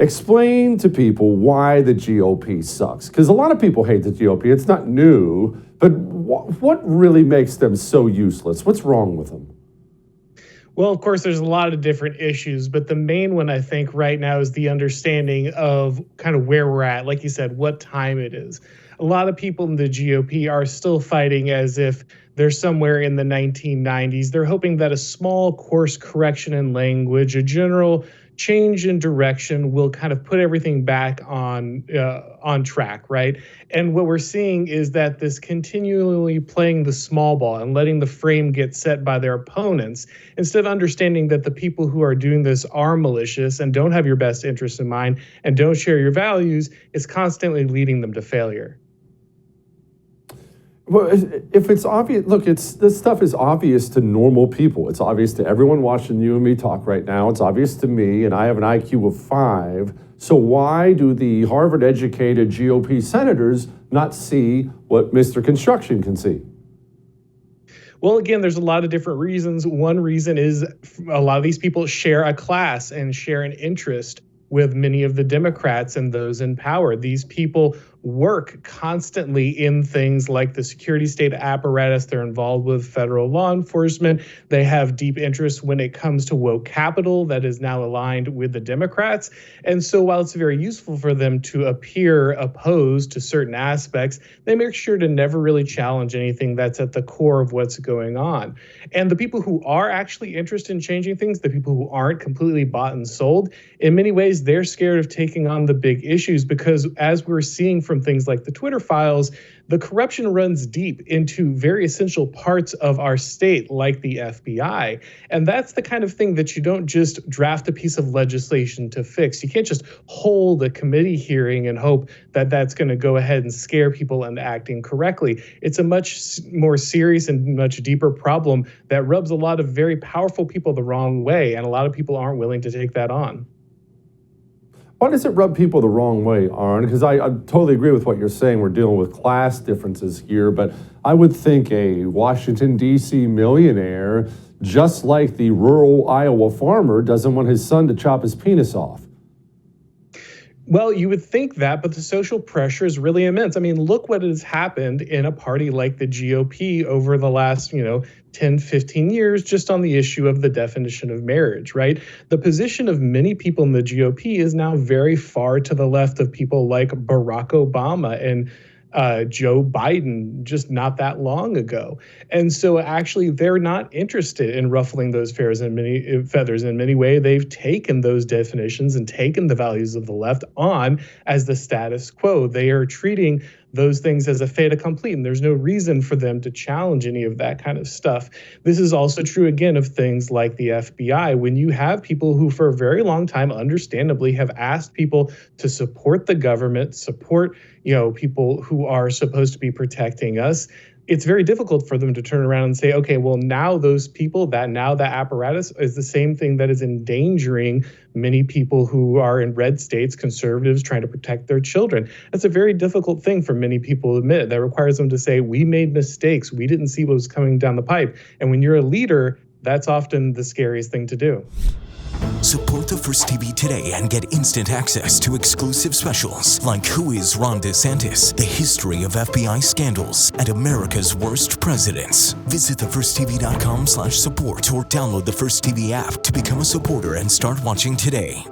Explain to people why the GOP sucks. Because a lot of people hate the GOP. It's not new, but what really makes them so useless? What's wrong with them? Well, of course, there's a lot of different issues, but the main one I think right now is the understanding of kind of where we're at. Like you said, what time it is. A lot of people in the GOP are still fighting as if they're somewhere in the 1990s. They're hoping that a small course correction in language, a general change in direction will kind of put everything back on track, right? And what we're seeing is that this continually playing the small ball and letting the frame get set by their opponents, instead of understanding that the people who are doing this are malicious and don't have your best interest in mind and don't share your values, is constantly leading them to failure. Well, if it's obvious, look, this stuff is obvious to normal people. It's obvious to everyone watching you and me talk right now. It's obvious to me, and I have an IQ of 5. So why do the Harvard-educated GOP senators not see what Mr. Construction can see? Well, again, there's a lot of different reasons. One reason is a lot of these people share a class and share an interest with many of the Democrats and those in power. These people work constantly in things like the security state apparatus. They're involved with federal law enforcement. They have deep interest when it comes to woke capital that is now aligned with the Democrats. And so while it's very useful for them to appear opposed to certain aspects, they make sure to never really challenge anything that's at the core of what's going on. And the people who are actually interested in changing things, the people who aren't completely bought and sold, in many ways, they're scared of taking on the big issues because, as we're seeing from things like the Twitter files, the corruption runs deep into very essential parts of our state, like the FBI. And that's the kind of thing that you don't just draft a piece of legislation to fix. You can't just hold a committee hearing and hope that that's going to go ahead and scare people into acting correctly. It's a much more serious and much deeper problem that rubs a lot of very powerful people the wrong way, and a lot of people aren't willing to take that on. Why does it rub people the wrong way, Auron? Because I totally agree with what you're saying. We're dealing with class differences here, but I would think a Washington, D.C. millionaire, just like the rural Iowa farmer, doesn't want his son to chop his penis off. Well, you would think that, but the social pressure is really immense. I mean, look what has happened in a party like the GOP over the last, 10, 15 years, just on the issue of the definition of marriage, right? The position of many people in the GOP is now very far to the left of people like Barack Obama and Joe Biden just not that long ago. And so actually they're not interested in ruffling those feathers in many ways. They've taken those definitions and taken the values of the left on as the status quo. They are treating those things as a fait accompli, and there's no reason for them to challenge any of that kind of stuff. This is also true, again, of things like the FBI. When you have people who for a very long time, understandably, have asked people to support the government, support, people who are supposed to be protecting us, it's very difficult for them to turn around and say, okay, well, now those people, that apparatus is the same thing that is endangering many people who are in red states, conservatives trying to protect their children. That's a very difficult thing for many people to admit. That requires them to say, we made mistakes. We didn't see what was coming down the pipe. And when you're a leader, that's often the scariest thing to do. Support the First TV today and get instant access to exclusive specials like Who is Ron DeSantis, the history of FBI scandals, and America's worst presidents. Visit thefirsttv.com/support or download the First TV app to become a supporter and start watching today.